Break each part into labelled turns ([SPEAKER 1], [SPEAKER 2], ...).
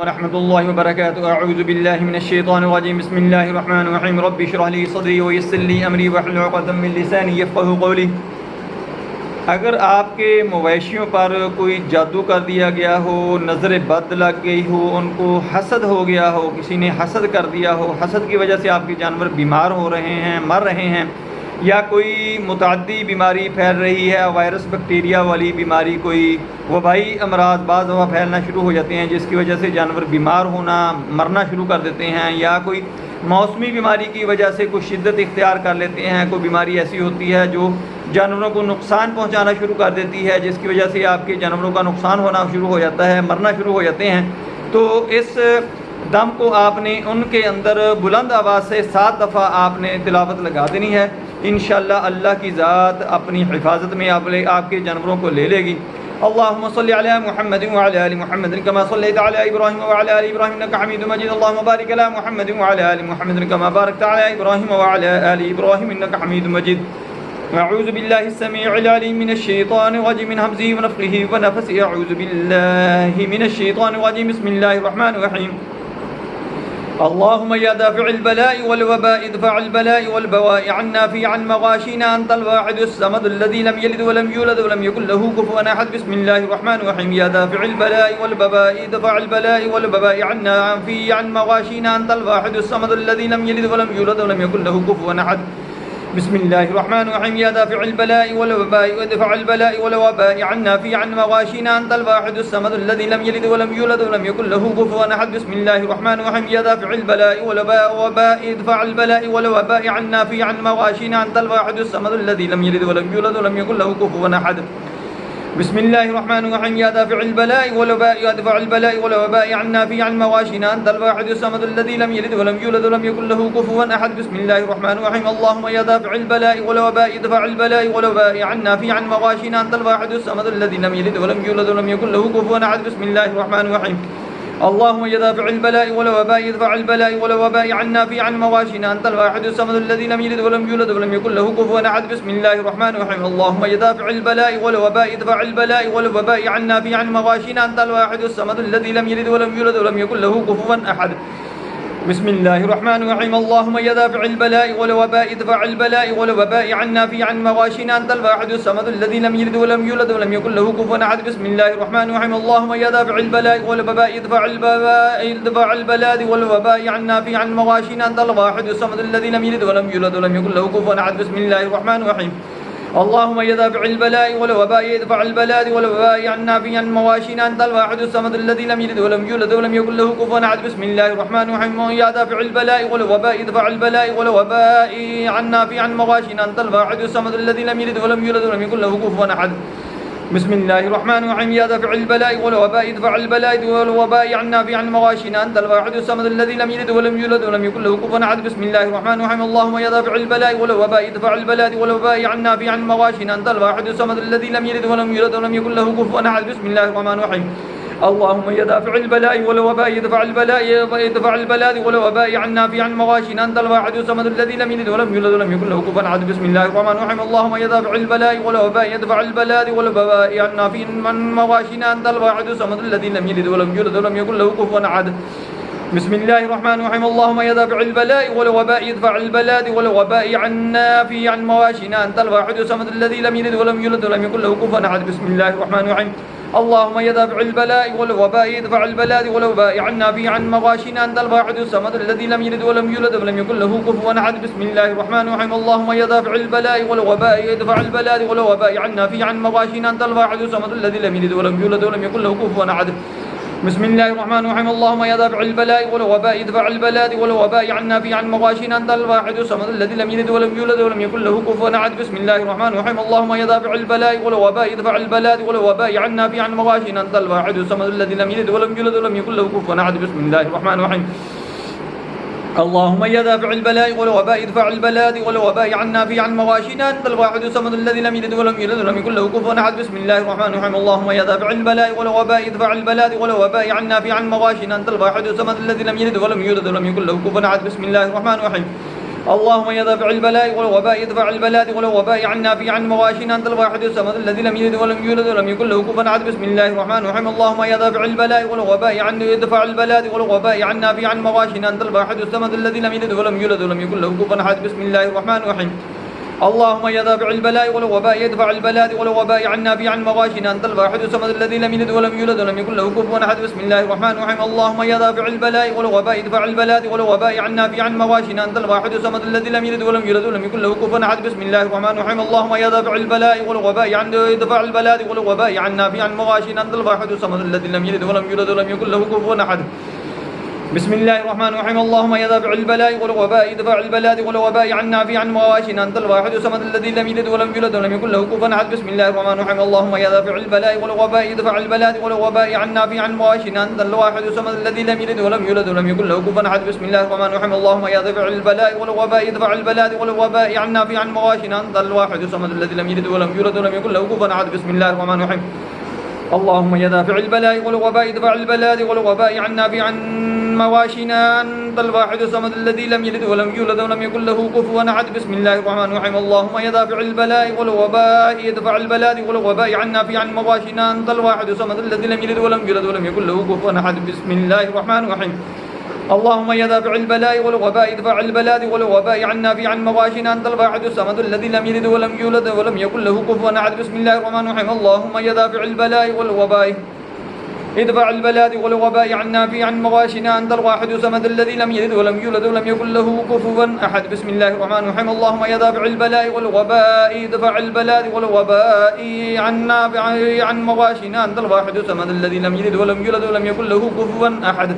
[SPEAKER 1] रहमतुल्लाहि व बरकातुहू। अऊज़ु बिल्लाहि मिनश शैतानिर रजीम। बिस्मिल्लाहिर रहमानिर रहीम। रब्बि इश्रह ली सदरी व यस्सिर ली अमरी वहलुल उक़दतम मिन लिसानी यफ़क़हू क़ौली। अगर आपके मवेशियों पर कोई जादू कर दिया गया हो, नज़र बद लग गई हो, उनको हसद हो गया हो, किसी ने हसद कर दिया हो, हसद की वजह से आपके जानवर बीमार हो रहे हैं, मर रहे हैं, या कोई मुतअद्दी बीमारी फैल रही है, वायरस बैक्टीरिया वाली बीमारी, कोई वबाई अमराज बाज़ दफ़ा फैलना शुरू हो जाते हैं जिसकी वजह से जानवर बीमार होना, मरना शुरू कर देते हैं, या कोई मौसमी बीमारी की वजह से कुछ शिद्दत इख्तियार कर लेते हैं, कोई बीमारी ऐसी होती है जो जानवरों को नुकसान पहुंचाना शुरू कर देती है जिसकी वजह से आपके जानवरों का नुकसान होना शुरू हो जाता है, मरना शुरू हो जाते हैं, तो इस दम को आपने उनके अंदर बुलंद आवाज़ से 7 दफ़ा आपने तिलावत लगा देनी है। इंशाअल्लाह अल्लाह की ज़ात अपनी हिफाजत में आपके जानवरों को ले लेगी। अल्लाहुम्मा सल्लि अला मुहम्मद व अला आलि मुहम्मद कमा सल्लैता अला इब्राहीम व अला आलि इब्राहीम इन्नका हमीदुम मजीद। अल्लाहुम्मा बारिक अला मुहम्मद व अला आलि मुहम्मद कमा बारकता अला इब्राहीम व अला आलि इब्राहीम इन्नका हमीदुम मजीद। अऊज़ु बिल्लाहि अस्समीउल अलीम मिनश शैतानिर रजीम मिन हमज़िहि व नफ़्ख़िहि व नफ़्सिहि। अऊज़ु बिल्लाहि मिनश शैतानिर रजीम। बिस्मिल्लाहिर रहमानिर रहीम। अल्लाहुम्मा या दाफ़िअल बलाइ वल वबाइ इदफ़अल बलाइ वल बवाइ अन्ना फ़ी अन मग़ाशिना अंतल वाहिदुस समदुल लज़ी लम यलिद व लम यूलद व लम यकुल लहू कुफ़ुवन अहद। बिस्मिल्लाहिर रहमानिर रहीम। या दाफ़िअल बलाइ वल वबाइ इदफ़अल बलाइ वल बवाइ अन्ना फ़ी अन मग़ाशिना अंतल वाहिदुस समदुल लज़ी लम यलिद व लम यूलद व लम यकुल लहू कुफ़ुवन अहद। बिस्मिल्लाहिर रहमानिर रहीम। या दाफ़िअल बलाइ वल वबाइ इदफ़अल बलाइ वल वबाइ अन्ना फ़ी अन मग़ाशिना अंतल वाहिदुस समदुल लज़ी लम यलिद व लम यूलद व लम यकुल लहू कुफ़ुवन अहद। बिस्मिल्लाहिर रहमानिर रहीम। या दाफ़िअल बलाइ वल वबाइ इदफ़अल बलाइ वल वबाइ अन्ना फ़ी अन मग़ाशिना अंतल वाहिदुस समदुल लज़ी लम यलिद व लम यूलद व लम यकुल लहू कुफ़ुवन अहद। बिस्मिल्लाहिर रहमानिर रहीम। या दाफ़िअल बलाइ वल वबाइ इदफ़अल बलाइ वल वबाइ अन्ना फ़ी अन मग़ाशिना अंतल वाहिदुस समदुल लज़ी लम यलिद व लम यूलद व लम यकुल लहू कुफ़ुवन अहद। बिस्मिल्लाहिर रहमानिर रहीम। अल्लाहुम्मा या दाफ़िअल बलाइ वल वबाइ इदफ़अल बलाइ वल वबाइ अन्ना फ़ी अन मग़ाशिना अंतल वाहिदुस समदुल लज़ी लम यलिद व लम यूलद व लम यकुल लहू कुफ़ुवन अहद। बिस्मिल्लाहिर रहमानिर रहीम। अल्लाहुम्मा या दाफ़िअल बलाइ वल वबाइ इदफ़अल बलाइ वल वबाइ अन्ना फ़ी अन मग़ाशिना अंतल वाहिदुस समदुल लज़ी लम यलिद व लम यूलद व लम यकुल लहू कुफ़ुवन अहद। बिस्मिल्लाहिर रहमानिर रहीम। अल्लाहुम्मा या दाफ़िअल बलाइ वल वबाइ इदफ़अल बलाइ वल वबाइ अन्ना फ़ी अन मग़ाशिना अंतल वाहिदुस समदुल लज़ी लम यलिद व लम यूलद व लम यकुल लहू कुफ़ुवन अहद। बिस्मिल्लाहिर रहमानिर रहीम। अल्लाहुम्मा या दाफ़िअल बलाइ वल वबाइ इदफ़अल बलाइ वल वबाइ अन्ना फ़ी अन मग़ाशिना अंतल वाहिदुस समदुल लज़ी लम यलिद व लम यूलद व लम यकुल लहू कुफ़ुवन अहद। बिस्मिल्लाहिर रहमानिर रहीम। अल्लाहुम्मा या दाफ़िअल बलाइ वल वबाइ इदफ़अल बलाइ वल वबाइ अन्ना फ़ी अन मग़ाशिना अंतल वाहिदुस समदुल लज़ी लम यलिद व लम यूलद व लम यकुल लहू कुफ़ुवन अहद। बिस्मिल्लाहिर रहमानिर रहीम। अल्लाहुम्मा या दाफ़िअल बलाइ वल वबाइ इदफ़अल बलाइ वल वबाइ अन्ना फ़ी अन मग़ाशिना अंतल वाहिदुस समदुल लज़ी लम यलिद व लम यूलद व लम यकुल लहू कुफ़ुवन अहद। बिस्मिल्लाहिर रहमानिर रहीम। या दाफ़िअल बलाइ वल वबाइ इदफ़अल बलाइ वल वबाइ अन्ना फ़ी अन मग़ाशिना अंतल वाहिदुस समदुल लज़ी लम यलिद व लम यूलद व लम यकुल लहू कुफ़ुवन अहद। बिस्मिल्लाहिर रहमानिर रहीम। या दाफ़िअल बलाइ वल वबाइ इदफ़अल बलाइ वल वबाइ अन्ना फ़ी अन मग़ाशिना अंतल वाहिदुस समदुल लज़ी लम यलिद व लम यूलद व लम यकुल लहू कुफ़ुवन अहद। बिस्मिल्लाहिर रहमानिर रहीम। अल्लाहुम्मा या दाफ़िअल बलाइ वल वबाइ इदफ़अल बलाइ वल वबाइ अन्ना फ़ी अन मग़ाशिना अंतल वाहिदुस समदुल लज़ी लम यलिद व लम यूलद व लम यकुल लहू कुफ़ुवन अहद। बिस्मिल्लाहिर रहमानिर रहीम। अल्लाहुम्मा या दाफ़िअल बलाइ वल वबाइ इदफ़अल बलाइ वल वबाइ अन्ना फ़ी अन मग़ाशिना अंतल वाहिदुस समदुल लज़ी लम यलिद व लम यूलद व लम यकुल लहू कुफ़ुवन अहद। बिस्मिल्लाहिर रहमानिर रहीम। अल्लाहुम्मा या दाफ़िअल बलाइ वल वबाइ इदफ़अल बलाइ वल वबाइ अन्ना फ़ी अन मग़ाशिना अंतल वाहिदुस समदुल लज़ी लम यलिद व लम यूलद व लम यकुल लहू कुफ़ुवन अहद। बिस्मिल्लाहिर रहमानिर रहीम। अल्लाहुम्मा या दाफ़िअल बलाइ वल वबाइ इदफ़अल बलाइ वल वबाइ अन्ना फ़ी अन मग़ाशिना अंतल वाहिदुस समदुल लज़ी लम यलिद व लम यूलद व लम यकुल लहू कुफ़ुवन अहद। बिस्मिल्लाहिर रहमानिर रहीम। अल्लाहुम्मा या दाफ़िअल बलाइ वल वबाइ इदफ़अल बलाइ वल वबाइ अन्ना फ़ी अन मग़ाशिना अंतल वाहिदुस समदुल लज़ी लम यलिद व लम यूलद व लम यकुल लहू कुफ़ुवन अहद। बिस्मिल्लाहिर रहमानिर रहीम। अल्लाहुम्मा या दाफ़िअल बलाइ वल वबाइ इदफ़अल बलाइ वल वबाइ अन्ना फ़ी अन मग़ाशिना अंतल वाहिदुस समदुल लज़ी लम यलिद व लम यूलद व लम यकुल लहू कुफ़ुवन अहद। बिस्मिल्लाहिर रहमानिर रहीम। अल्लाहुम्मा या दाफ़िअल बलाइ वल वबाइ इदफ़अल बलाइ वल वबाइ अन्ना फ़ी अन मग़ाशिना अंतल वाहिदुस समदुल लज़ी लम यलिद व लम यूलद व लम यकुल लहू कुफ़ुवन अहद। बिस्मिल्लाहिर रहमानिर रहीम। अल्लाहुम्मा या दाफ़िअल बलाइ वल वबाइ इदफ़अल बलाइ वल वबाइ अन्ना फ़ी अन मग़ाशिना अंतल वाहिदुस समदुल लज़ी लम यलिद व लम यूलद व लम यकुल लहू कुफ़ुवन अहद। बिस्मिल्लाहिर रहमानिर रहीम। अल्लाहुम्मा या दाफ़िअल बलाइ वल वबाइ इदफ़अल बलाइ वल वबाइ अन्ना फ़ी अन मग़ाशिना अंतल वाहिदुस समदुल लज़ी लम यलिद व लम यूलद व लम यकुल लहू कुफ़ुवन अहद। बिस्मिल्लाहिर रहमानिर रहीम। अल्लाहुम्मा या दाफ़िअल बलाइ वल वबाइ इदफ़अल बलाइ वल वबाइ अन्ना फ़ी अन मग़ाशिना अंतल वाहिदुस समदुल लज़ी लम यलिद व लम यूलद व लम यकुल लहू कुफ़ुवन अहद। बिस्मिल्लाहिर रहमानिर रहीम। اللهم يا دافع البلاء والوباء ادفع البلاء والوباء عنا في عن مواشينا أنت الواحد الصمد الذي لم يلد ولم يولد ولم يكن له كفوا أحد. بسم الله الرحمن الرحيم. اللهم يا دافع البلاء والوباء عنا ادفع البلاء والوباء عنا في عن مواشينا أنت الواحد الصمد الذي لم يلد ولم يولد ولم يكن له كفوا أحد. بسم الله الرحمن الرحيم. اللهم يا دافع البلاء والوباء ادفع البلاء والوباء عنا في عن مواشينا أنت الواحد الصمد الذي لم يلد ولم يولد ولم يكن له كفوا أحد. بسم الله الرحمن الرحيم. اللهم يا دافع البلاء والوباء ادفع البلاء والوباء عنا في عن مواشينا أنت الواحد الصمد الذي لم يلد ولم يولد ولم يكن له كفوا أحد. بسم الله الرحمن الرحيم. اللهم يا دافع البلاء والوباء ادفع البلاء والوباء عنا في عن مواشينا أنت الواحد الصمد الذي لم يلد ولم يولد ولم يكن له كفوا أحد. بسم الله الرحمن الرحيم. اللهم يا دافع البلاء والوباء ادفع البلاء والوباء عنا في عن مواشينا أنت الواحد الصمد الذي لم يلد ولم يولد ولم يكن له كفوا أحد. بسم الله الرحمن الرحيم. اللهم يا دافع البلاء والوباء ادفع البلاء والوباء عنا في عن مواشينا أنت الواحد الصمد الذي لم يلد ولم يولد ولم يكن له كفوا أحد. بسم الله الرحمن الرحيم. اللهم يا دافع البلاء والوباء ادفع البلاء والوباء عنا في عن مواشينا أنت الواحد الصمد الذي لم يلد ولم يولد ولم يكن له كفوا أحد. بسم الله الرحمن الرحيم. اللهم يا دافع البلاء والوباء ادفع البلاء والوباء عنا في عن مواشينا أنت الواحد الصمد الذي لم يلد ولم يولد ولم يكن له كفوا أحد. بسم الله الرحمن الرحيم. اللهم يا دافع البلاء والوباء ادفع البلاء والوباء عنا في عن مواشينا أنت الواحد الصمد الذي لم يلد ولم يولد ولم يكن له كفوا أحد. بسم الله الرحمن الرحيم. اللهم يا دافع البلاء والوباء ادفع البلاء والوباء عنا في عن مواشينا أنت الواحد الصمد الذي لم يلد ولم يولد ولم يكن له كفوا أحد. بسم الله الرحمن الرحيم. اللهم يا دافع البلاء والوباء ادفع البلاء والوباء عنا في عن مواشينا أنت الواحد الصمد الذي لم يلد ولم يولد ولم يكن له كفوا أحد. بسم الله الرحمن الرحيم. اللهم يا دافع البلاء والوباء ادفع البلاء والوباء عنا في عن مواشينا أنت الواحد الصمد الذي لم يلد ولم يولد ولم يكن له كفوا أحد.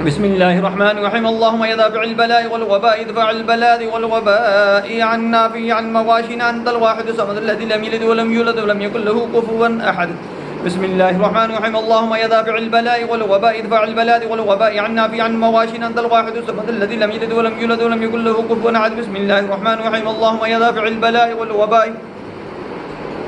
[SPEAKER 1] بسم الله الرحمن الرحيم. اللهم يا دافع البلاء والوباء ادفع البلاء والوباء عنا في عن مواشينا أنت الواحد الصمد الذي لم يلد ولم يولد ولم يكن له كفوا أحد. بسم الله الرحمن الرحيم. اللهم يا دافع البلاء والوباء ادفع البلاء والوباء عنا في عن مواشينا أنت الواحد الصمد الذي لم يلد ولم يولد ولم يكن له كفوا أحد. بسم الله الرحمن الرحيم. اللهم يا دافع البلاء والوباء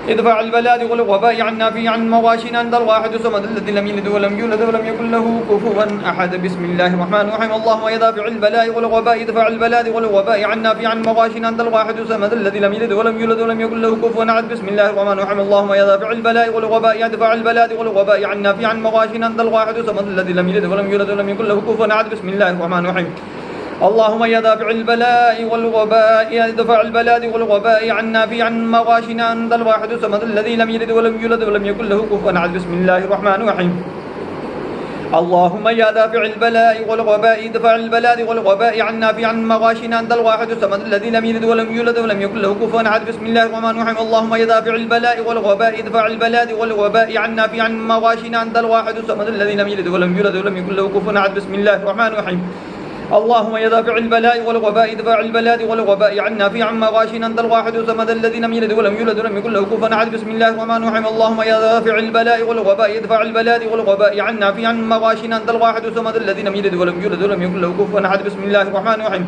[SPEAKER 1] ادفع البلاء والوباء عنا في عن مواشينا أنت الواحد الصمد الذي لم يلد ولم يولد ولم يكن له كفوا أحد. بسم الله الرحمن الرحيم. اللهم يا دافع البلاء والوباء ادفع البلاء والوباء عنا في عن مواشينا أنت الواحد الصمد الذي لم يلد ولم يولد ولم يكن له كفوا أحد. بسم الله الرحمن الرحيم. اللهم يا دافع البلاء والوباء ادفع البلاء والوباء عنا في عن مواشينا أنت الواحد الصمد الذي لم يلد ولم يولد ولم يكن له كفوا أحد. بسم الله الرحمن الرحيم. اللهم يا دافع البلاء والوباء ادفع البلاء والوباء عنا في عن مواشينا أنت الواحد الصمد الذي لم يلد ولم يولد ولم يكن له كفوا أحد. بسم الله الرحمن الرحيم. اللهم يا دافع البلاء والوباء ادفع البلاء والوباء عنا في عن مواشينا أنت الواحد الصمد الذي لم يلد ولم يولد ولم يكن له كفوا أحد. بسم الله الرحمن الرحيم. اللهم يا دافع البلاء والوباء ادفع البلاء والوباء عنا في عن مواشينا أنت الواحد الصمد الذي لم يلد ولم يولد ولم يكن له كفوا أحد. بسم الله الرحمن الرحيم. اللهم يا دافع البلاء والوباء ادفع البلاء والوباء عنا في عن مواشينا أنت الواحد الصمد الذي لم يلد ولم يولد ولم يكن له كفوا أحد. بسم الله الرحمن الرحيم. اللهم يا دافع البلاء والوباء ادفع البلاء والوباء عنا في عن مواشينا أنت الواحد الصمد الذي لم يلد ولم يولد ولم يكن له كفوا أحد. بسم الله الرحمن الرحيم. اللهم يا دافع البلاء والوباء ادفع البلاء والوباء عنا في عن مواشينا أنت الواحد الصمد الذي لم يلد ولم يولد ولم يكن له كفوا أحد. بسم الله الرحمن الرحيم. اللهم يا دافع البلاء والوباء ادفع البلاء والوباء عنا في عن مواشينا أنت الواحد الصمد الذي لم يلد ولم يولد ولم يكن له كفوا أحد. بسم الله الرحمن الرحيم.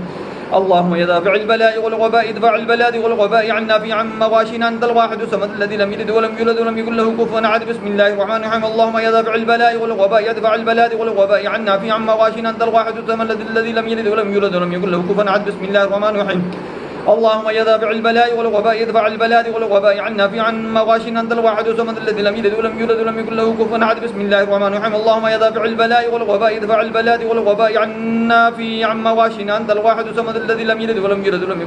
[SPEAKER 1] اللهم يا دافع البلاء والوباء ادفع البلاء والوباء عنا في عن مواشينا أنت الواحد الصمد الذي لم يلد ولم يولد ولم يكن له كفوا أحد. بسم الله الرحمن الرحيم. اللهم يا دافع البلاء والوباء ادفع البلاء والوباء عنا في عن مواشينا أنت الواحد الصمد الذي لم يلد ولم يولد ولم يكن له كفوا أحد. بسم الله الرحمن الرحيم. اللهم يا دافع البلاء والوباء ادفع البلاء والوباء عنا في عن مواشينا أنت الواحد الصمد الذي لم يلد ولم يولد ولم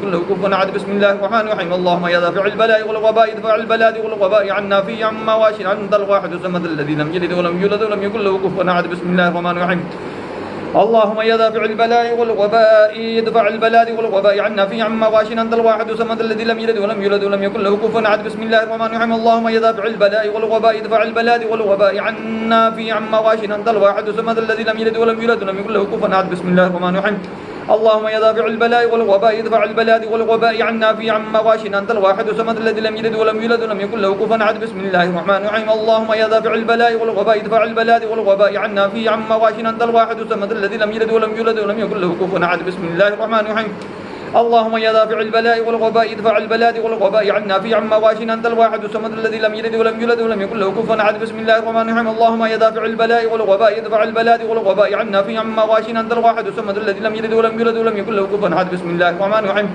[SPEAKER 1] يكن له كفوا أحد. بسم الله الرحمن الرحيم. اللهم يا دافع البلاء والوباء ادفع البلاء والوباء عنا في عن مواشينا أنت الواحد الصمد الذي لم يلد ولم يولد ولم يكن له كفوا أحد. بسم الله الرحمن الرحيم. اللهم يا دافع البلاء والوباء ادفع البلاء والوباء عنا في عن مواشينا أنت الواحد الصمد الذي لم يلد ولم يولد ولم يكن له كفوا أحد. بسم الله الرحمن الرحيم. اللهم يا دافع البلاء والوباء ادفع البلاء والوباء عنا في عن مواشينا أنت الواحد الصمد الذي لم يلد ولم يولد ولم يكن له كفوا أحد. بسم الله الرحمن الرحيم. اللهم يا دافع البلاء والوباء ادفع البلاء والوباء عنا في عن مواشينا أنت الواحد الصمد الذي لم يلد ولم يولد ولم يكن له كفوا أحد. بسم الله الرحمن الرحيم. اللهم يا دافع البلاء والوباء ادفع البلاء والوباء عنا في عما واشنا أنت الواحد الصمد الذي لم يلد ولم يولد ولم يكن له كفوا أحد. بسم الله الرحمن الرحيم. اللهم يا دافع البلاء والوباء ادفع البلاء والوباء عنا في عما واشنا أنت الواحد الصمد الذي لم يلد ولم يولد ولم يكن له كفوا أحد. بسم الله الرحمن الرحيم.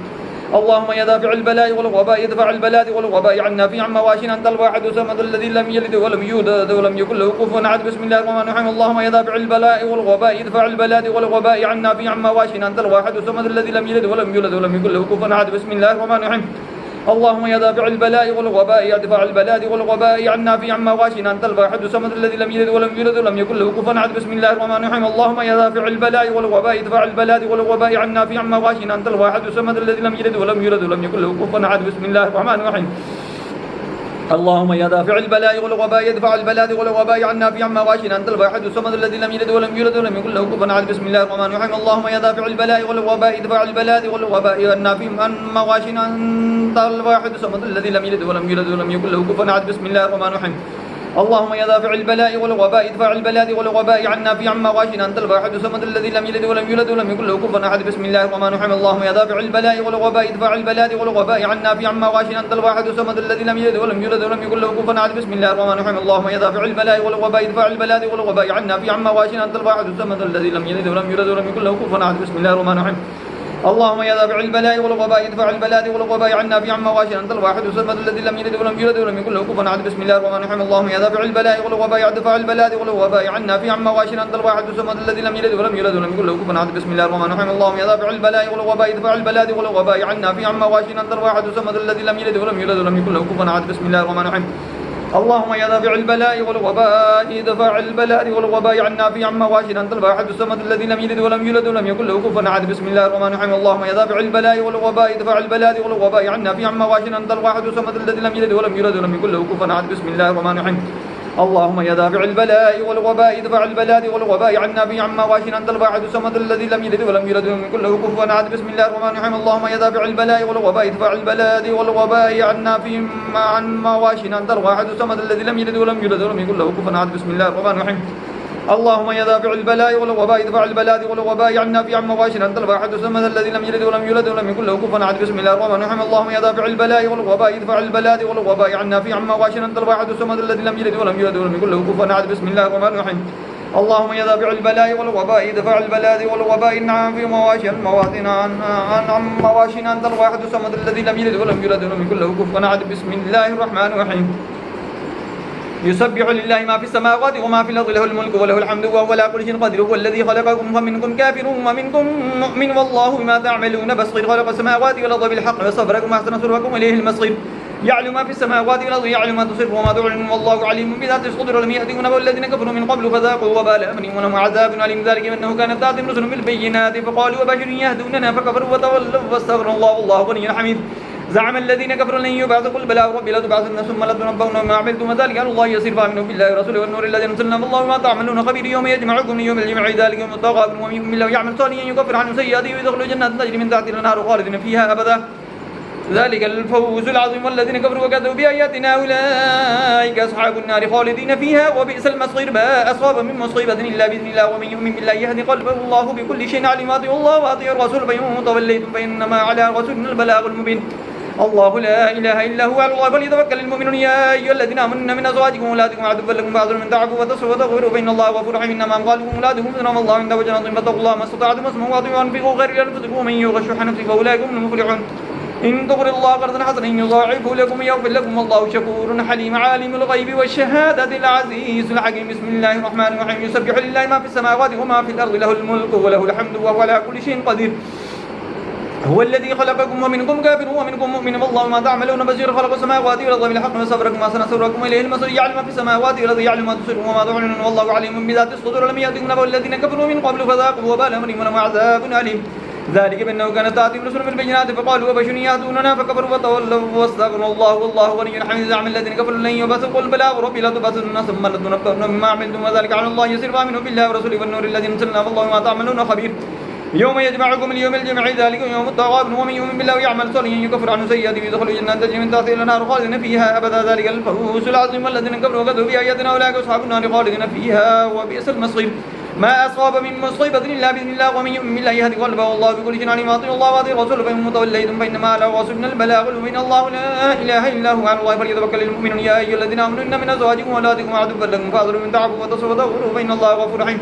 [SPEAKER 1] اللهم يا دافع البلاء والوباء ادفع البلاء والوباء عنا في عما واشنا أنت الواحد الصمد الذي لم يلد ولم يولد ولم يكن له كفوا أحد. بسم الله الرحمن الرحيم. اللهم يا دافع البلاء والوباء ادفع البلاء والوباء عنا في عما واشنا أنت الواحد الصمد الذي لم يلد ولم يولد ولم يكن له كفوا أحد. بسم الله الرحمن الرحيم. اللهم يا دافع البلاء والوباء ادفع البلاء والوباء عنا في عما واشنا أنت الواحد الصمد الذي لم يلد ولم يولد ولم يكن له كفوا أحد. بسم الله الرحمن الرحيم. اللهم يا دافع البلاء والوباء ادفع البلاء والوباء عنا في عما واشنا أنت الواحد الصمد الذي لم يلد ولم يولد ولم يكن له كفوا أحد. بسم الله الرحمن الرحيم. اللهم يا دافع البلاء والوباء ادفع البلاء والوباء عنا في عما واشنا أنت الواحد الصمد الذي لم يلد ولم يولد ولم يكن له كفوا أحد. بسم الله الرحمن الرحيم. اللهم يا دافع البلاء والوباء ادفع البلاء والوباء عنا في عما واشنا أنت الواحد الصمد الذي لم يلد ولم يولد ولم يكن له كفوا أحد. بسم الله الرحمن الرحيم. اللهم يا دافع البلاء والوباء ادفع البلاء والوباء عنا في عما واشنا أنت الواحد الصمد الذي لم يلد ولم يولد ولم يكن له كفوا أحد. بسم الله الرحمن الرحيم. اللهم يا دافع البلاء والوباء ادفع البلاء والوباء عنا في عما واشنا أنت الواحد الصمد الذي لم يلد ولم يولد ولم يكن له كفوا أحد. بسم الله الرحمن الرحيم. اللهم يا دافع البلاء والوباء ادفع البلاء والوباء عنا في عما واشنا أنت الواحد الصمد الذي لم يلد ولم يولد ولم يكن له كفوا أحد. بسم الله الرحمن الرحيم. اللهم يا دافع البلاء والوباء ادفع البلاء والوباء عنا في عما واشنا أنت الواحد الصمد الذي لم يلد ولم يولد ولم يكن له كفوا أحد. بسم الله الرحمن الرحيم. اللهم يا دافع البلاء والوباء ادفع البلاء والوباء عنا في عما واشنا أنت الواحد الصمد الذي لم يلد ولم يولد ولم يكن له كفوا أحد. بسم الله الرحمن الرحيم. اللهم يا دافع البلاء والوباء ادفع البلاء والوباء عنا في عما واشنا أنت الواحد الصمد الذي لم يلد ولم يولد ولم يكن له كفوا أحد. بسم الله الرحمن الرحيم. اللهم يا دافع البلاء والوباء ادفع البلاء والوباء عنا في عما واشنا أنت الواحد الصمد الذي لم يلد ولم يولد ولم يكن له كفوا أحد. بسم الله الرحمن الرحيم. اللهم يا دافع البلاء والوباء ادفع البلاء والوباء عنا في عما واشنا أنت الواحد الصمد الذي لم يلد ولم يولد ولم يكن له كفوا أحد. بسم الله الرحمن الرحيم. اللهم يا دافع البلاء والوباء ادفع البلاء والوباء عنا في عما واشنا أنت الواحد الصمد الذي لم يلد ولم يولد ولم يكن له كفوا أحد. بسم الله الرحمن الرحيم. اللهم يا دافع البلاء والوباء ادفع البلاء والوباء عنا في عما واشنا أنت الواحد الصمد الذي لم يلد ولم يولد ولم يكن له كفوا أحد. بسم الله الرحمن الرحيم. اللهم يا دافع البلاء والوباء ادفع البلاء والوباء عنا في عما واشنا أنت الواحد الصمد الذي لم يلد ولم يولد ولم يكن له كفوا أحد. بسم الله الرحمن الرحيم. اللهم يا دافع البلاء والوباء ادفع البلاء والوباء عنا في عما واشنا أنت الواحد الصمد الذي لم يلد ولم يولد ولم يكن له كفوا أحد. بسم الله الرحمن الرحيم. اللهم يا دافع البلاء والوباء ادفع البلاء والوباء عنا في عما واشنا أنت الواحد الصمد الذي لم يلد ولم يولد ولم يكن له كفوا أحد. بسم الله الرحمن الرحيم. يسبح لله ما في السماوات وما في الأرض له الملك وله الحمد وهو على كل شيء قدير. هو الذي خلقكم فمنكم كافر ومنكم مؤمن والله بما تعملون بصير. خلق السماوات والأرض بالحق وصبركم وأحسن صوركم إليه المصير. يعلم ما في السماوات والأرض يعلم ما تصرون وما تعلنون والله عليم بذات الصدور. ولم يأتكم نبأ الذين كفروا من قبل فذاقوا وبال أمرهم ولهم عذاب أليم. ذلك بأنه كانت تأتيهم رسل بالبينات فقالوا وبشر يهدوننا فكفروا وتولوا واستغفروا الله والله غني حميد. زعم الذين كفروا لن يبعثوا قل بلى وربي لتبعثن ثم لتنبؤن ما عملتم وذلك على الله يسير. فآمنوا بالله ورسوله والنور الذي أنزلنا والله ما تعملون خبير. يوم يجمعكم ليوم الجمع ذلك يوم التغابن ومن يؤمن بالله يعمل صالحا يكفر عنه سيئاته ويدخل جنات تجري من تحتها الأنهار خالدين فيها أبدا ذلك الفوز العظيم. والذين كفروا وكذبوا بآياتنا أولئك أصحاب النار خالدين فيها وبئس المصير. ما أصاب من مصيبة إلا بإذن الله ومن يؤمن بالله يهدي قلبه والله بكل شيء عليم. أطيعوا الله وأطيعوا الرسول فإن توليتم فإنما على رسولنا البلاغ المبين. الله لا إله إلا هو على الله فليتوكل المؤمنون. يا أيها الذين آمنوا من أزواجكم وأولادكم عدوا لكم بعض من تعفوا وتصفوا وتغفروا فإن الله غفور رحيم. إنما أموالكم وأولادكم فتنة والله عنده أجر عظيم. فاتقوا الله ما استطعتم واسمعوا وأطيعوا وأنفقوا خيرا لأنفسكم ومن يوق شح نفسه فأولئك هم المفلحون. إن تقرضوا الله قرضا حسنا يضاعفه لكم ويغفر لكم والله شكور حليم. عالم الغيب والشهادة العزيز الحكيم. بسم الله الرحمن الرحيم. يسبح لله ما في السماوات وما في الأرض له الملك وله الحمد وهو على كل شيء قدير. هو الذي خلقكم ومنكم كافر ومنكم مؤمن والله ما تعملون بصير. خلق السماوات والأرض بالحق وصبركم وأحسن صوركم إليه المصير. يعلم ما في السماوات والأرض يعلم ما تبصرون وما تعلنون والله عليم بذات الصدور. لم يأتكم نبأ الذين كفروا من قبل فذاقوا وبال أمرهم ولهم عذاب أليم. ذلك بأنه كانت تأتيهم رسل بالبينات فقالوا وبشر يهدوننا فكفروا وتولوا واستغفروا الله والله غني حميد. زعم الذين كفروا لن يبعثوا قل بلى وربي لتبعثن ثم لتنبؤن مما عملتم وذلك على الله يسير. فآمنوا بالله ورسوله والنور الذي أنزلنا والله ما تعملون خبير. يوم يجمعكم اليوم الجمع ذلك يوم التغابن ومن يؤمن بالله ويعمل صالحا يكفر عنه سيئاته ويدخل جنات تجري من تحتها الأنهار خالدين فيها أبدا ذلك الفوز العظيم. والذين كفروا وكذبوا بآياتنا أولئك أصحاب النار خالدين فيها وبئس المصير. ما أصاب من مصيبة إلا بإذن الله ومن يؤمن بالله يهدي قلبه والله بكل شيء عليم أطيعوا الله وأطيعوا الرسول فإن توليتم فإنما على رسولنا البلاغ المبين الله لا إله إلا هو على الله فليتوكل المؤمنون يا أيها الذين آمنوا إن من أزواجكم وأولادكم عدوا لكم فاحذروا من تعفوا وتصدقوا فإن الله غفور رحيم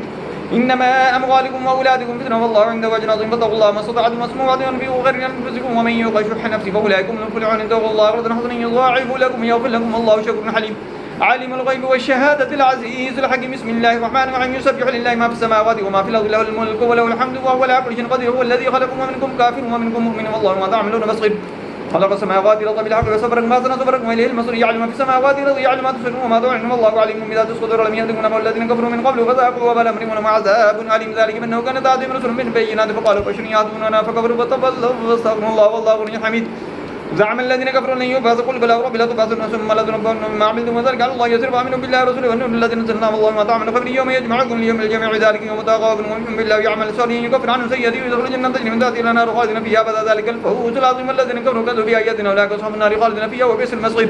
[SPEAKER 1] إنما أموالكم وأولادكم فتنة والله عنده أجر عظيم فاتقوا الله ما استطعتم واسمعوا وأنفقوا خيرا لأنفسكم ومن يوق شح نفسه فأولئك هم المفلحون اتقوا الله قرضا حسنا يضاعف لكم يغفر لكم والله شكور حليم عالم الغيب والشهادة العزيز الحكيم بسم الله الرحمن الرحيم يسبح لله ما في السماوات وما في الأرض له الملك وله الحمد وهو على كل شيء قدير هو الذي خلقكم ومنكم كافر ومنكم مؤمن والله ما تعملون بصير خلق السماوات والأرض بالحق وصبركم ما صبركم وإليه المصير يعلم ما في السماوات والأرض يعلم ما تسرون وما تعلنون والله عليم بذات الصدور لم يهدكم نبأ الذين كفروا من قبل فذاقوا وبال أمرهم ولهم عذاب أليم ذلك بأنه كانت تعظيم رسل بالبينات فقالوا بشر يهدوننا فكفروا فتولوا واستغفروا الله والله غني حميد زعم الذين كفروا لن يبعثوا قل بلى ورب لا تبعثون ثم لا تنبؤون ما عملتم وذلك على الله يسر فآمنوا بالله ورسوله والنور الذين نزلنا والله ما تعملون خبر يوم يجمعكم ليوم الجميع ذلك يوم تغابن ومؤمن بالله يعمل صالحا يكفر عنه سيئاته ويدخل الجنة تجري من تحتها الأنهار خالدين فيها أبدا ذلك الفوز العظيم الذين كفروا كذبوا بآياتنا أولئك أصحاب النار خالدين فيها وبئس المصير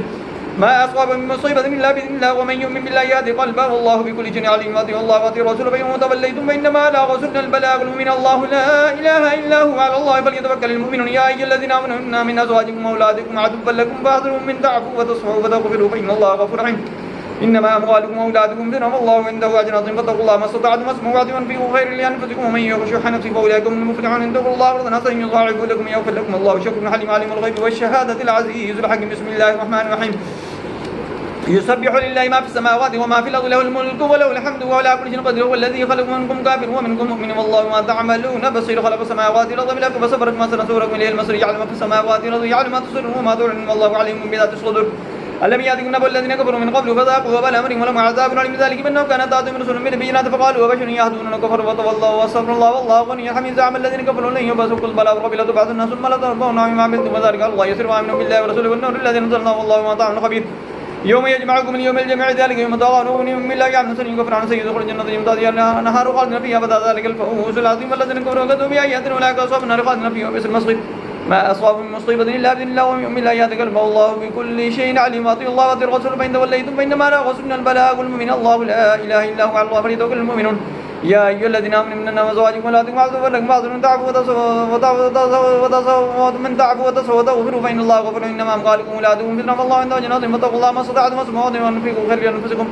[SPEAKER 1] ما أصاب من مصيبة إلا بإذن الله ومن يؤمن بالله يهدي قلبه والله بكل شيء عليم أطيعوا الله وأطيعوا الرسول فإن توليتم فإنما على رسولنا البلاغ المبين الله لا إله إلا هو على الله فليتوكل المؤمنون يا أيها الذين آمنوا إن من أزواجكم وأولادكم عدوا لكم فاحذروا من تعفوا وتصفحوا وتغفروا فإن الله غفور رحيم إنما أموالكم وأولادكم فتنة والله عنده أجر عظيم فاتقوا الله ما استطعتم واسمعوا وأنفقوا خيرا لأنفسكم ومن يوق شح نفسه فأولئك هم المفلحون اتقوا الله قرضا حسنا يضاعف لكم يغفر لكم الله شكر حليم عالم الغيب والشهادة العزيز الحكيم بسم الله الرحمن الرحيم يسبح لله ما في السماوات وما في الأرض له الملك وله الحمد وهو على كل شيء قدير هو الذي خلق منكم كافر ومنكم مؤمن والله ما تعملون بصير خلق السماوات والأرض بالحق فصبركم ما سنصوركم إليه المصير يعلم ما في السماوات والأرض يعلم ما تسرون وما تعلنون والله عليم بذات الصدور ألم يأتكم نبأ الذين كفروا من قبل فذاقوا وبال أمرهم ولهم عذاب أليم ذلك بأنه كانت تأتيهم رسل بالبينات فقالوا وبشر يهدوننا كفروا وتولوا واستغفروا الله والله غني حميد زعم الذين كفروا لن يبعثوا قل بلى ورب لتبعثن ثم لترضون عما عملتم وذلك الله يسر وآمنوا بالله ورسوله والنور الذي نزلنا والله ما تعملون خبير يوم يجمعكم اليوم الجميع ذلك يوم تغابن من بالله يعمل سن يكفر عن سيد يدخل الجنة يمتازها نهار خالدين فيها أبدا ذلك الفوز العظيم الذين كفروا وكذبوا بآياتنا أولئك أصحاب النار خالدين فيها وبئس المصير ما أصاب من مصيبة إلا بإذن الله ومن يؤمن بالله يهدي قلبه والله بكل شيء عليم أطيعوا الله وأطيعوا الرسول فإن توليتم فإنما على رسولنا البلاغ المبين الله لا إله إلا هو على الله فليتوكل المؤمنون يا أيها الذين آمنوا من أزواجكم وأولادكم عدوا لكم فاحذروا من تعفوا وتغفروا فإن الله غفور إنما أموالكم وأولادكم فتنة فالله عنده أجر عظيم فاتقوا الله ما استطعتم واسمعوا وأنفقوا خيرا لأنفسكم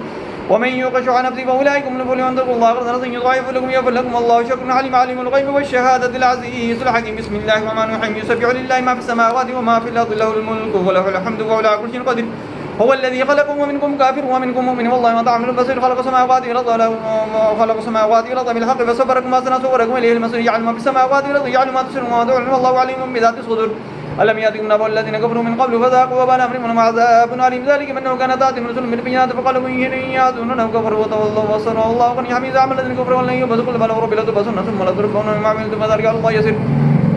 [SPEAKER 1] ومن يوق شح نفسه فأولئك هم المفلحون اتقوا الله قرضا حسنا يضاعف لكم يغفر لكم والله شكر حليم عالم الغيب والشهادة العزيز الحكيم بسم الله الرحمن الرحيم يسبح لله ما في السماوات وما في الأرض له الملك وله الحمد وهو على كل شيء قدير هو الذي خلقكم ومنكم كافر ومنكم مؤمن والله ما تعملون بصير خلق السماوات والأرض بالحق فصبركم ما سنصوركم إليه المصير يعلم ما في السماوات والأرض يعلم ما تسرون وما تعلنون والله عليم بذات الصدور ألم يأتكم نبأ الذين كفروا من قبل فذاقوا وبال أمرهم ولهم عذاب أليم ذلك بأنه كانت تأتيهم رسل بالبينات فقالوا من يهدوننا كفروا وتولوا واستغفروا الله غني حميد زعم الذين كفروا ولن يبعثوا قل بلى ورب لتبعثن ثم لتنبؤن بما عملتم وذلك على الله يسير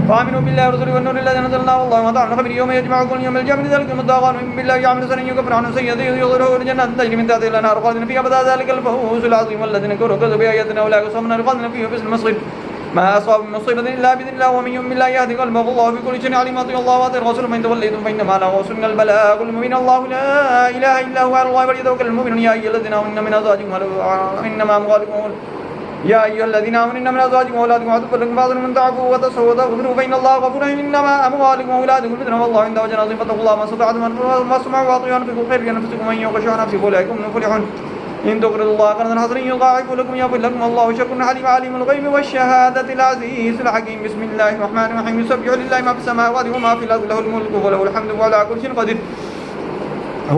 [SPEAKER 1] فآمنوا بالله ورسوله والنور الذي نزلنا والله ما تعملون خبير يوم يجمعكم يوم الجمع ذلك يوم التغابن من بالله يعمل سنة يكفر عنه سيئاته يغفره الجنة تجري من تحتها الأنهار خالدين فيها أبدا ذلك الفوز العظيم والذين كفروا كذبوا بآياتنا أولئك أصحاب النار خالدين فيها وبئس المصير ما أصاب من مصيبة إلا بإذن الله ومن يؤمن بالله يهدي قلبه والله بكل شيء عليم أطيعوا الله وأطيعوا الرسول فإن توليتم فإنما على رسولنا البلاغ المبين الله لا إله إلا هو على الله فليتوكل المؤمنون يا أيها الذين آمنوا إن من أزواجكم إنما أموالكم يا أيها الذين آمنوا إن من أزواجكم وأولادكم عدوا لكم فاحذروا من تعفوا وتغفروا فإن الله غفور رحيم إنما أموالكم وأولادكم فتنة والله عنده أجر عظيم فاتقوا الله ما استطعتم واسمعوا وأطيعوا وأنفقوا خيرا لأنفسكم ومن يوق شح نفسه فأولئك هم المفلحون إن تقرضوا الله قرضا حسنا يضاعف لكم يغفر لكم الله شكر حليم عالم الغيب والشهادة العزيز الحكيم بسم الله الرحمن الرحيم يسبح لله ما في السماوات وما في الأرض له الملك وله الحمد وعلى كل شيء قدير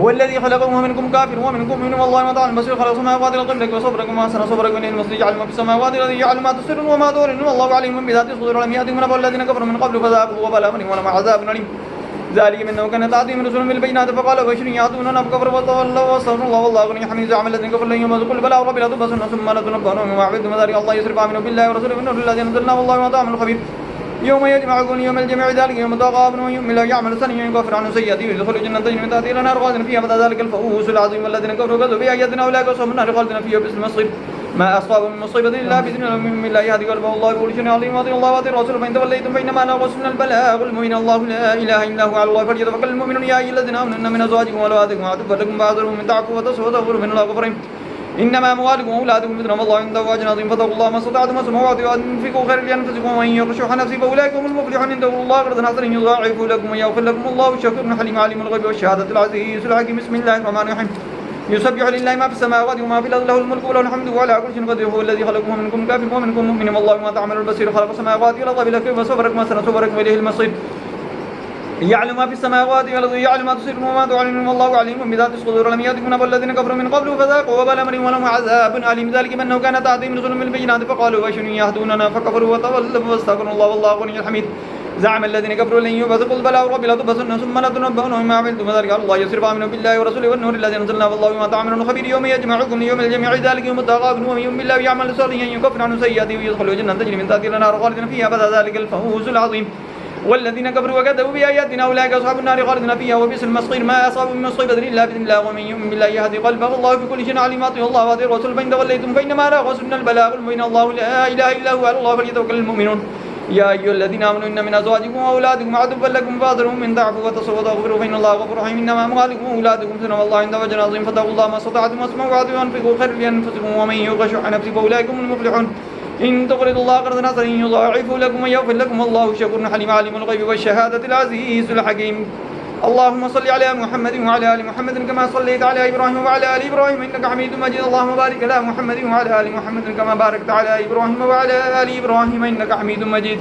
[SPEAKER 1] هو الذي خلقكم ومنكم كافر ومنكم مؤمن والله ما تعلم بصير خلق السماوات والأرض لكم وصبركم ما أحسن صبركم إليه المصير يعلم ما في السماوات والأرض يعلم ما تسرون وما تعلنون والله عليم بذات الصدور ولم يأتكم نبأ الذين كفروا من قبل فذاقوا وبال أمرهم ولهم عذاب أليم ذلك منه كانت تأتيهم رسل بالبينات فقالوا بشر يهدوننا فكفروا وتولوا واستغفروا الله والله غني حميد زعم الذين كفروا لن يبعثوا قل بلى ورب لتبعثن ثم لتنبؤن بما عملتم وذلك الله يسر فآمنوا بالله ورسوله والنور الذي نزلنا والله ما تعملون خبير يوم يجمعكم يوم الجميع ذلك يوم تغابن ومن يؤمن بالله يعمل سنة يكفر عنه سيئاته ويدخل الجنة تجري من تحتها الأنهار خالدين فيها أبدا ذلك الفوز العظيم والذين كفروا كذبوا بآياتنا أولئك أصحاب النار خالدين فيها وبئس المصير ما أصاب من مصيبة إلا بإذن الله ومن بالله يهدي قلبه والله بكل شيء عليم أطيعوا الله وأطيعوا الرسول فإن توليتم فإنما على رسولنا البلاغ المبين الله لا إله إلا هو على الله فليتوكل المؤمنون يا أيها الذين آمنوا إن من أزواجكم وأولادكم عدوا لكم فاحذروا من تعفوا وتصفحوا وتغفروا فإن الله غفور رحيم إنما أموالكم وأولادكم فتنة والله عنده أجر عظيم فاتقوا الله ما استطعتم واسمعوا وأنفقوا خيرا لأنفسكم ومن يوق شح نفسه فأولئك هم المفلحون عند الله قرضا حسنا يضاعف لكم ويغفر لكم والله شكور حليم عليم الغيب والشهادة العزيز الحكيم بسم الله الرحمن الرحيم يسبح لله ما في السماوات وما في الأرض له الملك وله الحمد وعلى كل شيء قدير هو الذي خلقكم ومنكم كافر ومنكم مؤمن والله ما تعمل البصير خلق السماوات والأرض بالحق وصبركم وسنصبركم إليه المصير يعلم ما في السماوات والأرض يعلم ما تسرون وما تعلنون والله عليم بذات الصدور لم يأتكم نبأ الذين كفروا من قبل فذاقوا وبال أمرهم ولهم عذاب أليم ذلك بأنه كانت تأتيهم رسل بالبينات فقالوا بشر يهدوننا فكفروا وتولوا واستغفروا الله والله غني حميد زعم الذين كفروا لن يبعثوا قل بلى وربي لتبعثن ثم لتنبؤون بما عملتم وذلك على الله يسر فآمنوا بالله ورسوله والنور الذي أنزلنا والله بما تعملون خبير يوم يجمعكم ليوم الجميع ذلك يوم التغابن ومن يؤمن بالله يعمل صالحا يكفر عنه سيئاته ويدخله جنة تجري من تحتها الأنهار خالدين فيها أبدا ذلك الفوز العظيم والذين كفروا وكذبوا بآياتنا أولئك أصحاب النار خالدين فيها وبئس المصير ما أصاب من مصيبة إلا بإذن الله ومن يؤمن بالله يهدي قلبه الله في كل شيء عليم أطيعوا الله وأطيعوا الرسول فإن توليتم فإنما على رسولنا البلاغ المبين الله لا إله إلا هو على الله فليتوكل المؤمنون يا أيها الذين آمنوا إن من أزواجكم وأولادكم عدوا لكم فاحذروهم من تعفوا وتصفوا وتغفروا فإن الله غفور رحيم إنما أموالكم وأولادكم فتنة والله عنده أجر عظيم فاتقوا الله ما استطعتم واسمعوا وأنفقوا خيرا لأنفسكم ومن يوق شح نفسه فأولئك هم المفلحون إن تقرضوا الله قرضا حسنا يضاعف لكم ويغفر لكم والله شكور حليم عليم الغيب والشهادة العزيز الحكيم اللهم صل على محمد وعلى آل محمد كما صليت على إبراهيم وعلى آل إبراهيم إنك حميد مجيد اللهم بارك على محمد وعلى آل محمد كما باركت على إبراهيم وعلى آل إبراهيم إنك حميد مجيد